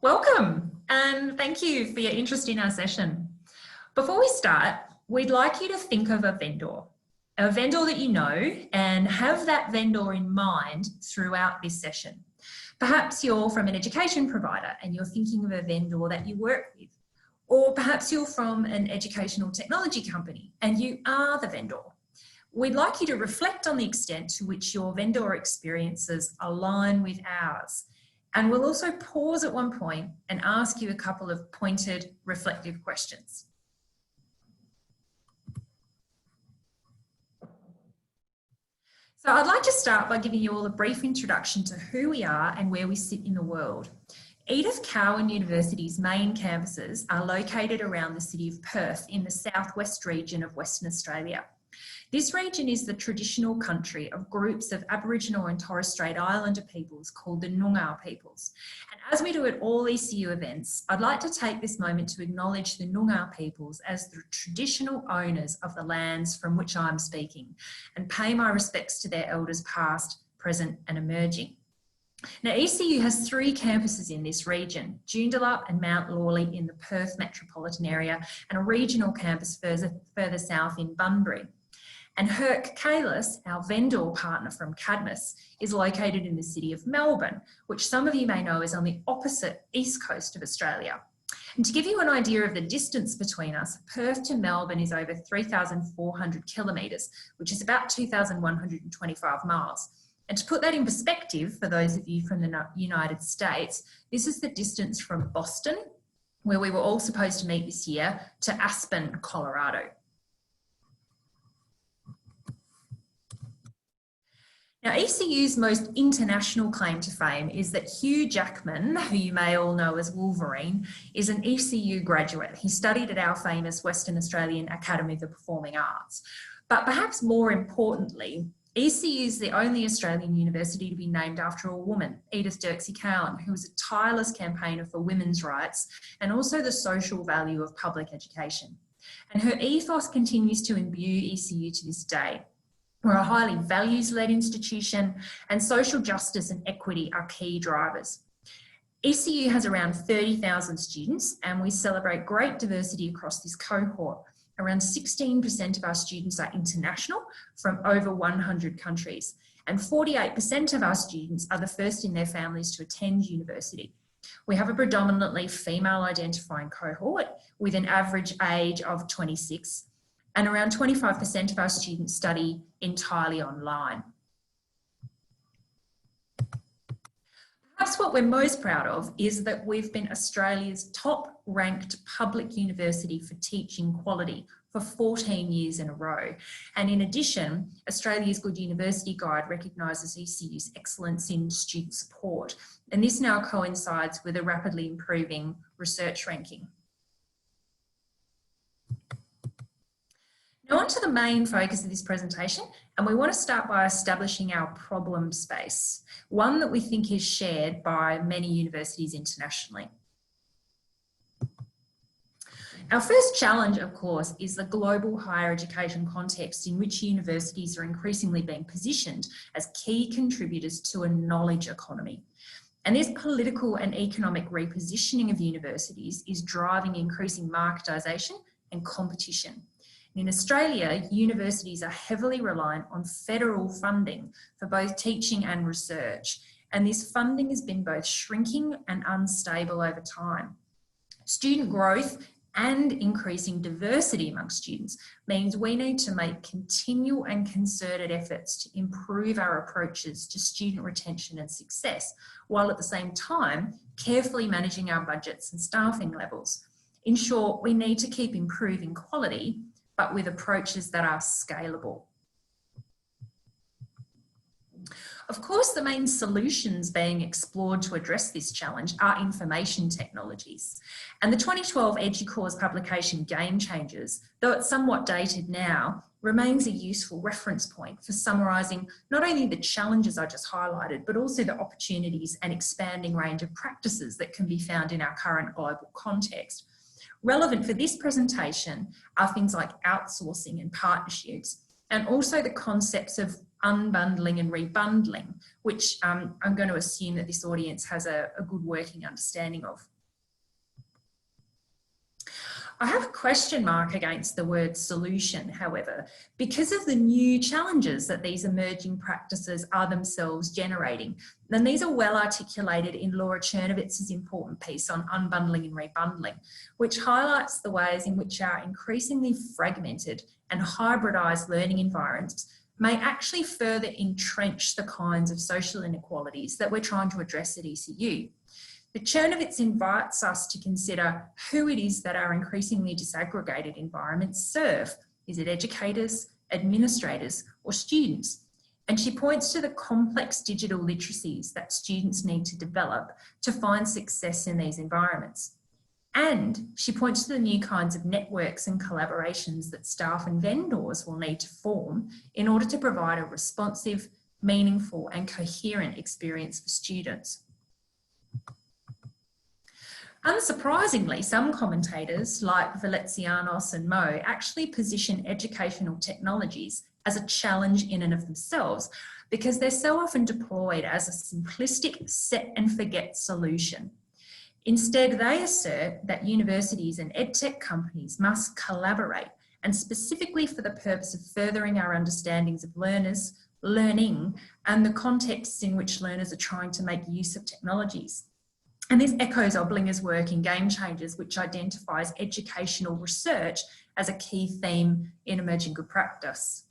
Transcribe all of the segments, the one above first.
Welcome and thank you for your interest in our session. Before we start, we'd like you to think of a vendor that you know, and have that vendor in mind throughout this session. Perhaps you're from an education provider and you're thinking of a vendor that you work with, or perhaps you're from an educational technology company and you are the vendor. We'd like you to reflect on the extent to which your vendor experiences align with ours. And we'll also pause at one point and ask you a couple of pointed, reflective questions. So I'd like to start by giving you all a brief introduction to who we are and where we sit in the world. Edith Cowan University's main campuses are located around the city of Perth in the southwest region of Western Australia. This region is the traditional country of groups of Aboriginal and Torres Strait Islander peoples called the Noongar peoples. And as we do at all ECU events, I'd like to take this moment to acknowledge the Noongar peoples as the traditional owners of the lands from which I'm speaking, and pay my respects to their elders past, present and emerging. Now, ECU has 3 campuses in this region, Joondalup and Mount Lawley in the Perth metropolitan area, and a regional campus further south in Bunbury. And Herk Kailis, our vendor partner from CADMUS, is located in the city of Melbourne, which some of you may know is on the opposite east coast of Australia. And to give you an idea of the distance between us, Perth to Melbourne is over 3,400 kilometres, which is about 2,125 miles. And to put that in perspective, for those of you from the United States, this is the distance from Boston, where we were all supposed to meet this year, to Aspen, Colorado. Now, ECU's most international claim to fame is that Hugh Jackman, who you may all know as Wolverine, is an ECU graduate. He studied at our famous Western Australian Academy of the Performing Arts. But perhaps more importantly, ECU is the only Australian university to be named after a woman, Edith Cowan, who was a tireless campaigner for women's rights and also the social value of public education. And her ethos continues to imbue ECU to this day. We're a highly values-led institution, and social justice and equity are key drivers. ECU has around 30,000 students, and we celebrate great diversity across this cohort. Around 16% of our students are international from over 100 countries, and 48% of our students are the first in their families to attend university. We have a predominantly female identifying cohort with an average age of 26, and around 25% of our students study entirely online. Perhaps what we're most proud of is that we've been Australia's top ranked public university for teaching quality for 14 years in a row. And in addition, Australia's Good University Guide recognises ECU's excellence in student support. And this now coincides with a rapidly improving research ranking. Now on to the main focus of this presentation, and we want to start by establishing our problem space, one that we think is shared by many universities internationally. Our first challenge, of course, is the global higher education context in which universities are increasingly being positioned as key contributors to a knowledge economy. And this political and economic repositioning of universities is driving increasing marketisation and competition. In Australia, universities are heavily reliant on federal funding for both teaching and research, and this funding has been both shrinking and unstable over time. Student growth and increasing diversity among students means we need to make continual and concerted efforts to improve our approaches to student retention and success, while at the same time carefully managing our budgets and staffing levels. In short, we need to keep improving quality, but with approaches that are scalable. Of course, the main solutions being explored to address this challenge are information technologies. And the 2012 EDUCAUSE publication Game Changers, though it's somewhat dated now, remains a useful reference point for summarising not only the challenges I just highlighted, but also the opportunities and expanding range of practices that can be found in our current global context. Relevant for this presentation are things like outsourcing and partnerships, and also the concepts of unbundling and rebundling, which I'm going to assume that this audience has a good working understanding of. I have a question mark against the word solution, however, because of the new challenges that these emerging practices are themselves generating. And these are well articulated in Laura Chernovitz's important piece on unbundling and rebundling, which highlights the ways in which our increasingly fragmented and hybridised learning environments may actually further entrench the kinds of social inequalities that we're trying to address at ECU. The Chernovitz invites us to consider who it is that our increasingly disaggregated environments serve. Is it educators, administrators, or students? And she points to the complex digital literacies that students need to develop to find success in these environments. And she points to the new kinds of networks and collaborations that staff and vendors will need to form in order to provide a responsive, meaningful, and coherent experience for students. Unsurprisingly, some commentators like Veletsianos and Mo actually position educational technologies as a challenge in and of themselves because they're so often deployed as a simplistic set and forget solution. Instead, they assert that universities and edtech companies must collaborate, and specifically for the purpose of furthering our understandings of learners, learning, and the contexts in which learners are trying to make use of technologies. And this echoes Oblinger's work in Game Changers, which identifies educational research as a key theme in emerging good practice.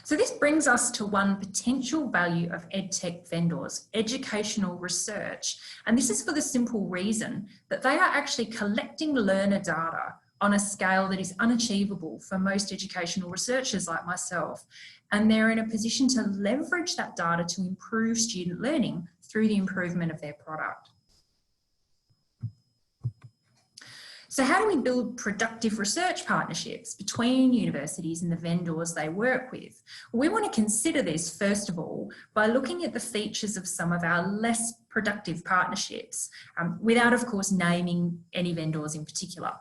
So this brings us to one potential value of edtech vendors, educational research. And this is for the simple reason that they are actually collecting learner data on a scale that is unachievable for most educational researchers like myself. And they're in a position to leverage that data to improve student learning through the improvement of their product. So how do we build productive research partnerships between universities and the vendors they work with? We want to consider this, first of all, by looking at the features of some of our less productive partnerships, without, of course, naming any vendors in particular.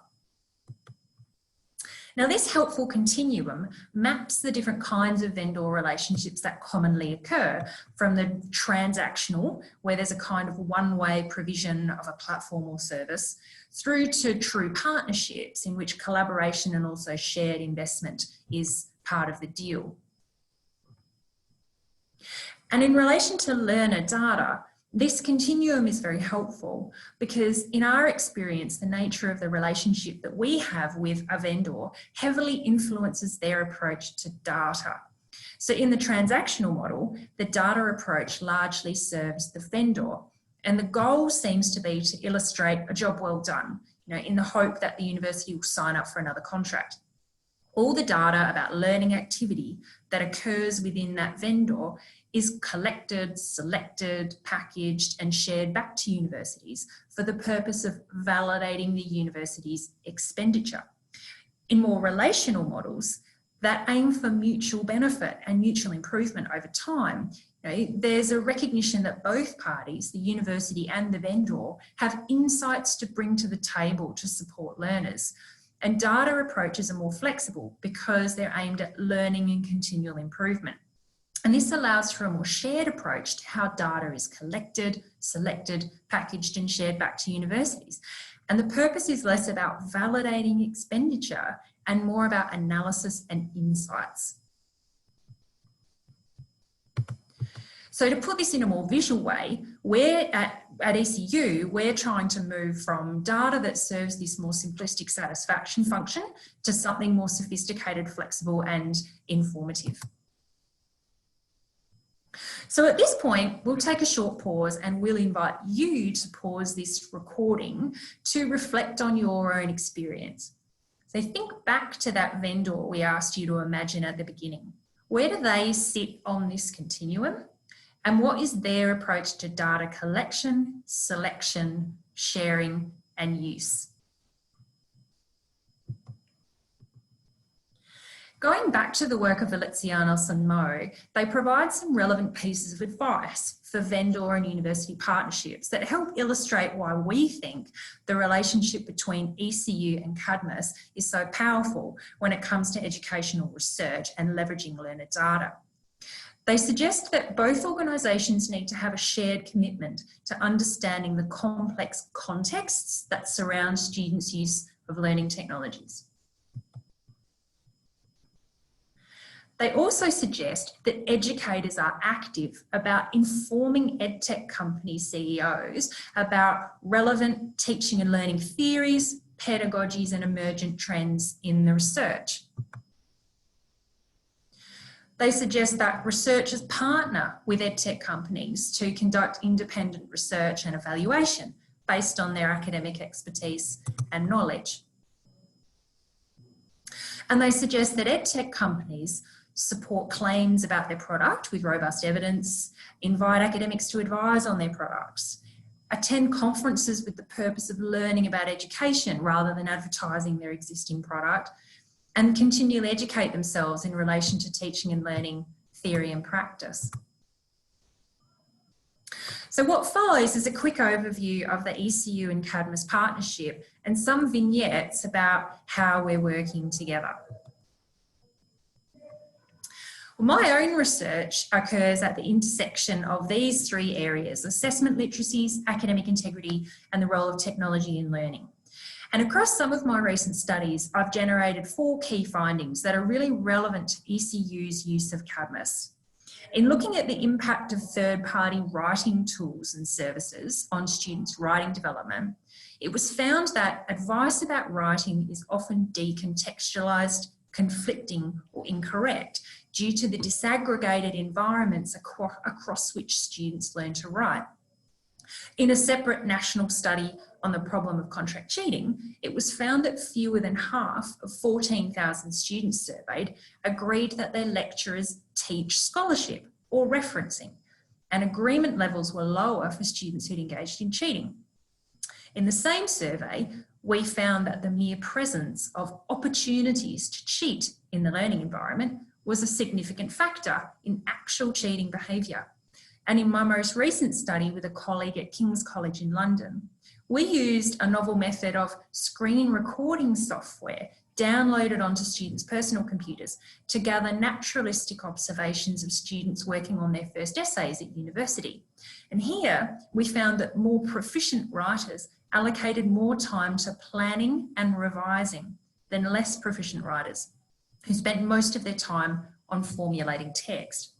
Now, this helpful continuum maps the different kinds of vendor relationships that commonly occur, from the transactional, where there's a kind of one-way provision of a platform or service, through to true partnerships in which collaboration and also shared investment is part of the deal. And in relation to learner data, this continuum is very helpful because in our experience, the nature of the relationship that we have with a vendor heavily influences their approach to data. So in the transactional model, the data approach largely serves the vendor, and the goal seems to be to illustrate a job well done, in the hope that the university will sign up for another contract. All the data about learning activity that occurs within that vendor is collected, selected, packaged, and shared back to universities for the purpose of validating the university's expenditure. In more relational models that aim for mutual benefit and mutual improvement over time, there's a recognition that both parties, the university and the vendor, have insights to bring to the table to support learners. And data approaches are more flexible because they're aimed at learning and continual improvement. And this allows for a more shared approach to how data is collected, selected, packaged, and shared back to universities. And the purpose is less about validating expenditure and more about analysis and insights. So to put this in a more visual way, we're at ECU, we're trying to move from data that serves this more simplistic satisfaction function to something more sophisticated, flexible, and informative. So at this point, we'll take a short pause and we'll invite you to pause this recording to reflect on your own experience. So think back to that vendor we asked you to imagine at the beginning. Where do they sit on this continuum? And what is their approach to data collection, selection, sharing, and use? Going back to the work of Veletsianos and Mo, they provide some relevant pieces of advice for vendor and university partnerships that help illustrate why we think the relationship between ECU and CADMUS is so powerful when it comes to educational research and leveraging learner data. They suggest that both organisations need to have a shared commitment to understanding the complex contexts that surround students' use of learning technologies. They also suggest that educators are active about informing EdTech company CEOs about relevant teaching and learning theories, pedagogies and emergent trends in the research. They suggest that researchers partner with EdTech companies to conduct independent research and evaluation based on their academic expertise and knowledge. And they suggest that EdTech companies support claims about their product with robust evidence, invite academics to advise on their products, attend conferences with the purpose of learning about education rather than advertising their existing product, and continually educate themselves in relation to teaching and learning theory and practice. So what follows is a quick overview of the ECU and CADMUS partnership and some vignettes about how we're working together. Well, my own research occurs at the intersection of these three areas: assessment literacies, academic integrity, and the role of technology in learning. And across some of my recent studies, I've generated 4 key findings that are really relevant to ECU's use of CADMUS. In looking at the impact of third-party writing tools and services on students' writing development, it was found that advice about writing is often decontextualised, conflicting or incorrect due to the disaggregated environments across which students learn to write. In a separate national study on the problem of contract cheating, it was found that fewer than half of 14,000 students surveyed agreed that their lecturers teach scholarship or referencing, and agreement levels were lower for students who'd engaged in cheating. In the same survey, we found that the mere presence of opportunities to cheat in the learning environment was a significant factor in actual cheating behaviour. And in my most recent study with a colleague at King's College in London, we used a novel method of screen recording software downloaded onto students' personal computers to gather naturalistic observations of students working on their first essays at university. And here we found that more proficient writers allocated more time to planning and revising than less proficient writers, who spent most of their time on formulating text.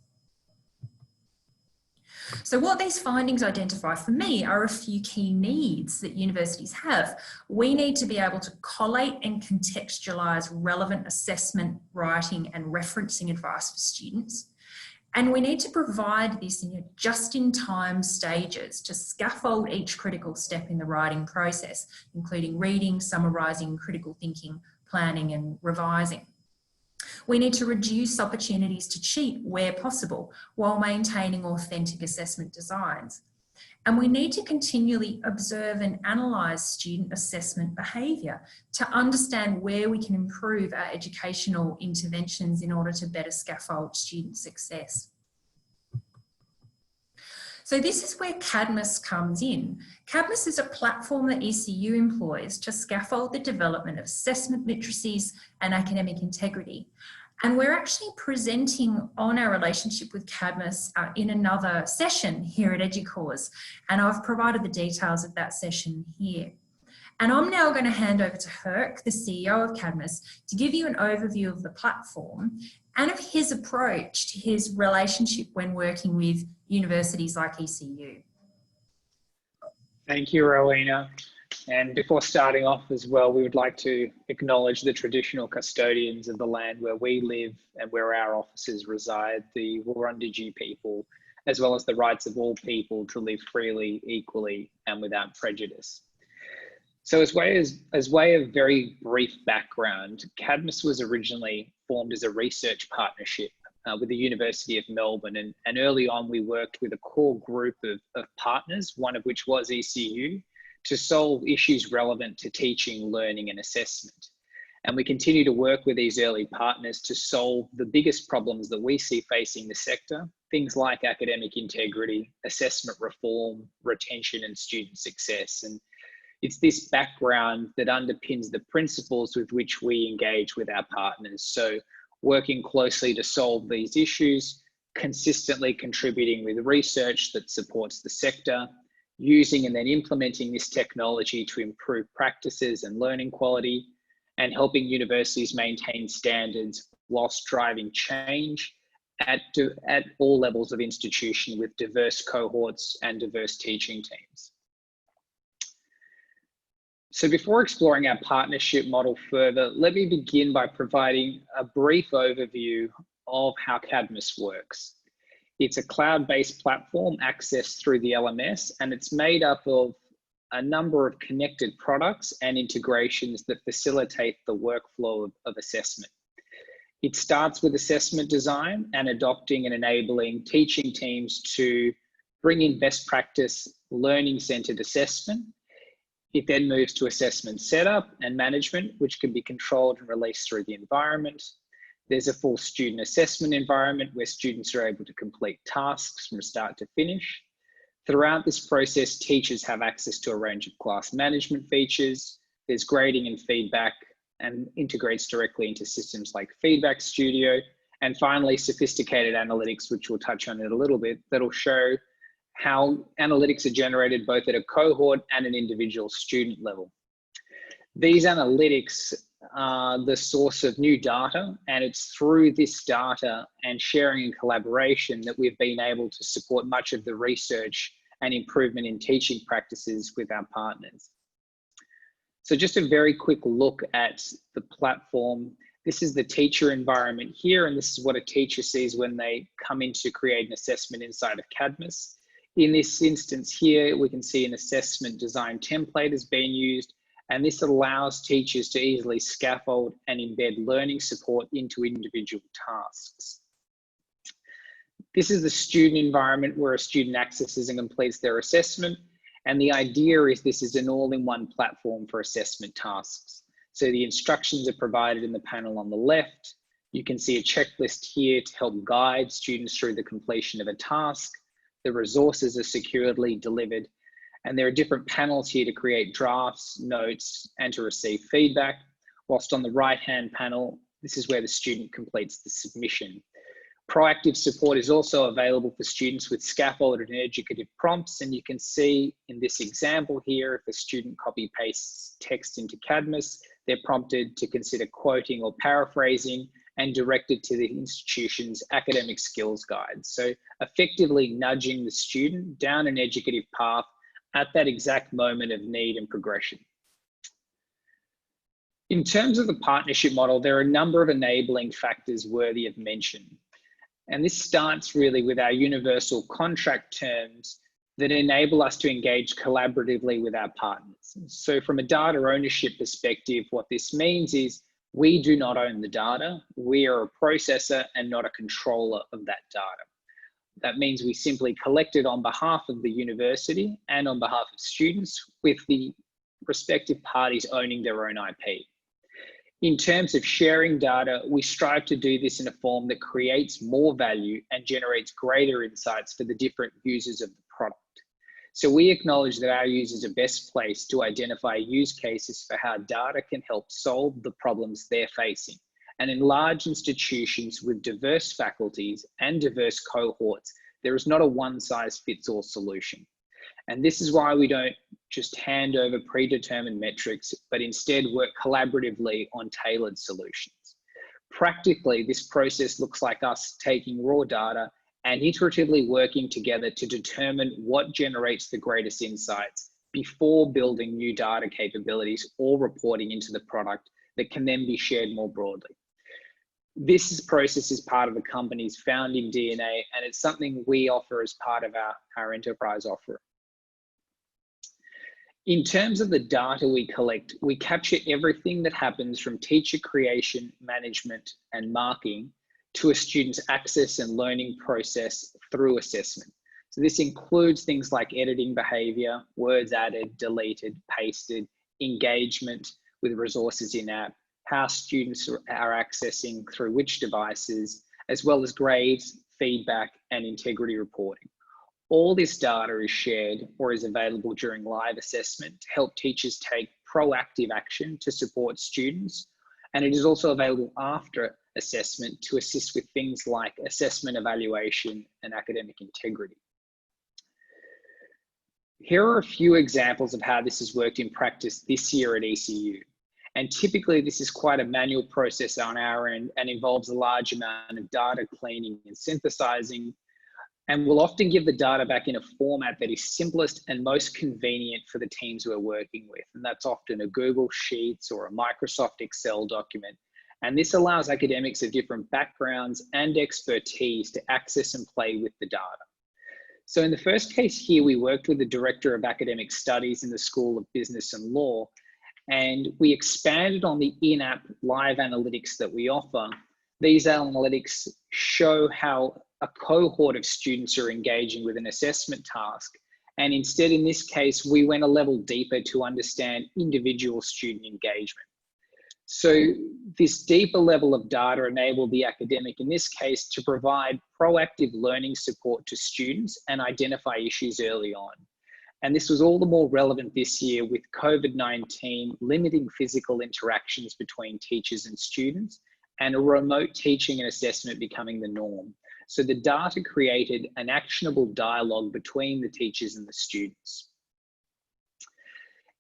So what these findings identify for me are a few key needs that universities have. We need to be able to collate and contextualise relevant assessment, writing and referencing advice for students. And we need to provide this in just-in-time stages to scaffold each critical step in the writing process, including reading, summarising, critical thinking, planning and revising. We need to reduce opportunities to cheat where possible while maintaining authentic assessment designs. And we need to continually observe and analyse student assessment behaviour to understand where we can improve our educational interventions in order to better scaffold student success. So this is where CADMUS comes in. CADMUS is a platform that ECU employs to scaffold the development of assessment literacies and academic integrity. And we're actually presenting on our relationship with CADMUS in another session here at EDUCAUSE, and I've provided the details of that session here. And I'm now going to hand over to Herk, the CEO of CADMUS, to give you an overview of the platform and of his approach to his relationship when working with universities like ECU. Thank you, Rowena. And before starting off as well, we would like to acknowledge the traditional custodians of the land where we live and where our offices reside, the Wurundjeri people, as well as the rights of all people to live freely, equally, and without prejudice. So as way of very brief background, CADMUS was originally formed as a research partnership with the University of Melbourne. And early on, we worked with a core group of partners, one of which was ECU, to solve issues relevant to teaching, learning, and assessment. And we continue to work with these early partners to solve the biggest problems that we see facing the sector, things like academic integrity, assessment reform, retention, and student success. And it's this background that underpins the principles with which we engage with our partners. So working closely to solve these issues, consistently contributing with research that supports the sector, using and then implementing this technology to improve practices and learning quality, and helping universities maintain standards whilst driving change at all levels of institution with diverse cohorts and diverse teaching teams. So before exploring our partnership model further, let me begin by providing a brief overview of how CADMUS works. It's a cloud-based platform accessed through the LMS, and it's made up of a number of connected products and integrations that facilitate the workflow of assessment. It starts with assessment design and adopting and enabling teaching teams to bring in best practice learning-centered assessment. It then moves to assessment setup and management, which can be controlled and released through the environment. There's a full student assessment environment where students are able to complete tasks from start to finish. Throughout this process, teachers have access to a range of class management features. There's grading and feedback, and integrates directly into systems like Feedback Studio. And finally, sophisticated analytics, which we'll touch on in a little bit, that'll show how analytics are generated both at a cohort and an individual student level. These analytics are the source of new data, and it's through this data and sharing and collaboration that we've been able to support much of the research and improvement in teaching practices with our partners. So just a very quick look at the platform. This is the teacher environment here, and this is what a teacher sees when they come in to create an assessment inside of CADMUS. In this instance here, we can see an assessment design template is being used, and this allows teachers to easily scaffold and embed learning support into individual tasks. This is the student environment where a student accesses and completes their assessment. And the idea is this is an all-in-one platform for assessment tasks. So the instructions are provided in the panel on the left. You can see a checklist here to help guide students through the completion of a task. The resources are securely delivered. And there are different panels here to create drafts, notes, and to receive feedback. Whilst on the right-hand panel, this is where the student completes the submission. Proactive support is also available for students with scaffolded and educative prompts. And you can see in this example here, if a student copy pastes text into CADMUS, they're prompted to consider quoting or paraphrasing and directed to the institution's academic skills guide. So effectively nudging the student down an educative path at that exact moment of need and progression. In terms of the partnership model, there are a number of enabling factors worthy of mention. And this starts really with our universal contract terms that enable us to engage collaboratively with our partners. So from a data ownership perspective, what this means is we do not own the data. We are a processor and not a controller of that data. That means we simply collect it on behalf of the university and on behalf of students, with the respective parties owning their own IP. In terms of sharing data, we strive to do this in a form that creates more value and generates greater insights for the different users of the product. So we acknowledge that our users are best placed to identify use cases for how data can help solve the problems they're facing. And in large institutions with diverse faculties and diverse cohorts, there is not a one-size-fits-all solution. And this is why we don't just hand over predetermined metrics, but instead work collaboratively on tailored solutions. Practically, this process looks like us taking raw data and iteratively working together to determine what generates the greatest insights before building new data capabilities or reporting into the product that can then be shared more broadly. This process is part of the company's founding DNA, and it's something we offer as part of our enterprise offer. In terms of the data we collect, we capture everything that happens from teacher creation, management, and marking to a student's access and learning process through assessment. So this includes things like editing behavior, words added, deleted, pasted, engagement with resources in-app, how students are accessing through which devices, as well as grades, feedback, and integrity reporting. All this data is shared or is available during live assessment to help teachers take proactive action to support students. And it is also available after assessment to assist with things like assessment evaluation and academic integrity. Here are a few examples of how this has worked in practice this year at ECU. And typically this is quite a manual process on our end and involves a large amount of data cleaning and synthesizing, and we'll often give the data back in a format that is simplest and most convenient for the teams we're working with. And that's often a Google Sheets or a Microsoft Excel document. And this allows academics of different backgrounds and expertise to access and play with the data. So in the first case here, we worked with the Director of Academic Studies in the School of Business and Law, and we expanded on the in-app live analytics that we offer. These analytics show how a cohort of students are engaging with an assessment task. And instead, in this case, we went a level deeper to understand individual student engagement. So this deeper level of data enabled the academic, in this case, to provide proactive learning support to students and identify issues early on. And this was all the more relevant this year with COVID-19 limiting physical interactions between teachers and students and a remote teaching and assessment becoming the norm. So the data created an actionable dialogue between the teachers and the students.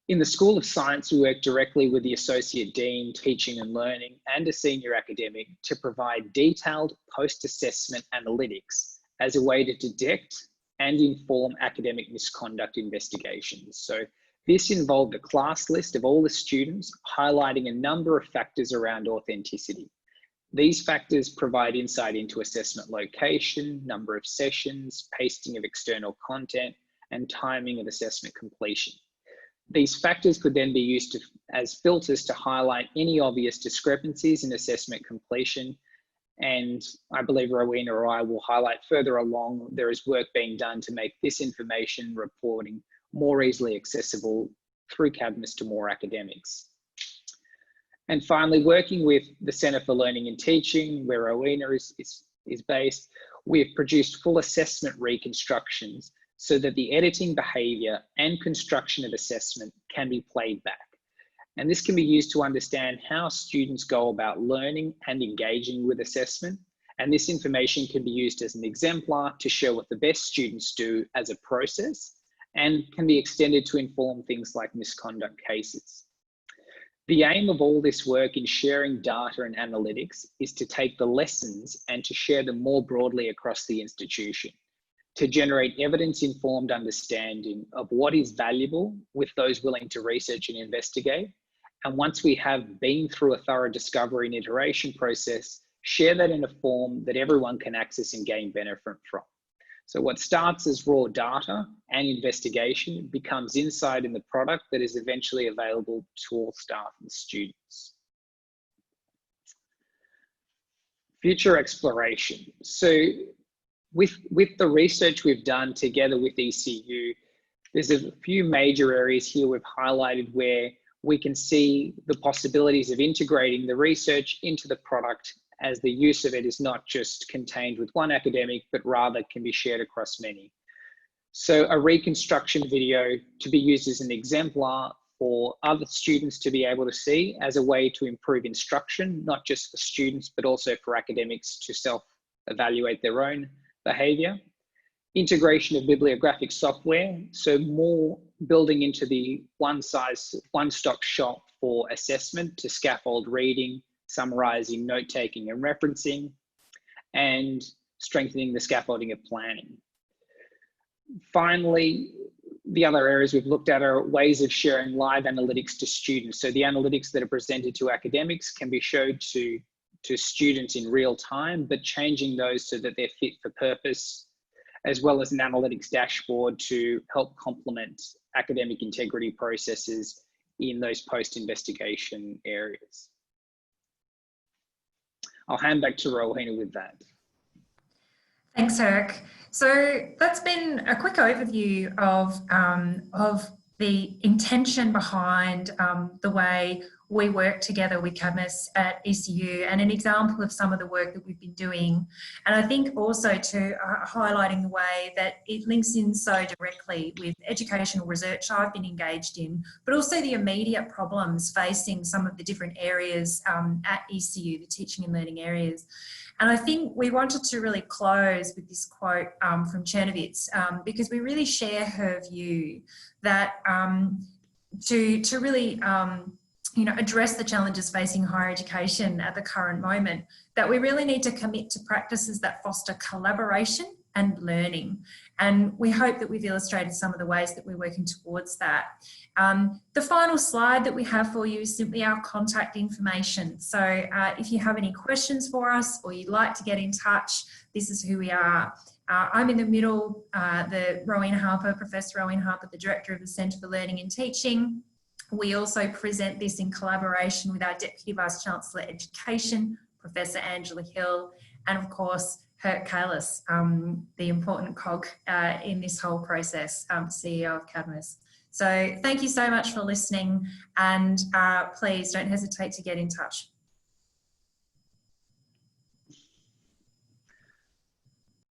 In the School of Science, we work directly with the Associate Dean, Teaching and Learning, and a senior academic to provide detailed post-assessment analytics as a way to detect and inform academic misconduct investigations. So this involved a class list of all the students, highlighting a number of factors around authenticity. These factors provide insight into assessment location, number of sessions, pasting of external content, and timing of assessment completion. These factors could then be used as filters to highlight any obvious discrepancies in assessment completion. And I believe Rowena or I will highlight further along, there is work being done to make this information reporting more easily accessible through CADMUS to more academics. And finally, working with the Centre for Learning and Teaching, where Rowena is based, we have produced full assessment reconstructions so that the editing behaviour and construction of assessment can be played back. And this can be used to understand how students go about learning and engaging with assessment. And this information can be used as an exemplar to show what the best students do as a process and can be extended to inform things like misconduct cases. The aim of all this work in sharing data and analytics is to take the lessons and to share them more broadly across the institution, to generate evidence-informed understanding of what is valuable with those willing to research and investigate. And once we have been through a thorough discovery and iteration process, share that in a form that everyone can access and gain benefit from. So what starts as raw data and investigation becomes insight in the product that is eventually available to all staff and students. Future exploration. So with the research we've done together with ECU, there's a few major areas here we've highlighted where we can see the possibilities of integrating the research into the product, as the use of it is not just contained with one academic, but rather can be shared across many. So a reconstruction video to be used as an exemplar for other students to be able to see as a way to improve instruction, not just for students, but also for academics to self-evaluate their own behaviour. Integration of bibliographic software, so more building into the one-stop shop for assessment to scaffold reading, summarising, note-taking and referencing, and strengthening the scaffolding of planning. Finally, the other areas we've looked at are ways of sharing live analytics to students. So the analytics that are presented to academics can be showed to students in real time, but changing those so that they're fit for purpose, as well as an analytics dashboard to help complement academic integrity processes in those post-investigation areas. I'll hand back to Rowena with that. Thanks, Herk. So that's been a quick overview of the intention behind the way we work together with CADMUS at ECU, and an example of some of the work that we've been doing. And I think also to highlighting the way that it links in so directly with educational research I've been engaged in, but also the immediate problems facing some of the different areas at ECU, the teaching and learning areas. And I think we wanted to really close with this quote from Chernovitz, because we really share her view that to really address the challenges facing higher education at the current moment, that we really need to commit to practices that foster collaboration and learning. And we hope that we've illustrated some of the ways that we're working towards that. The final slide that we have for you is simply our contact information. So if you have any questions for us or you'd like to get in touch, this is who we are. I'm in the middle, the Rowena Harper, Professor Rowena Harper, the Director of the Centre for Learning and Teaching. We also present this in collaboration with our Deputy Vice-Chancellor Education, Professor Angela Hill, and of course, Herk Kailis, the important cog in this whole process, CEO of CADMUS. So thank you so much for listening, and please don't hesitate to get in touch.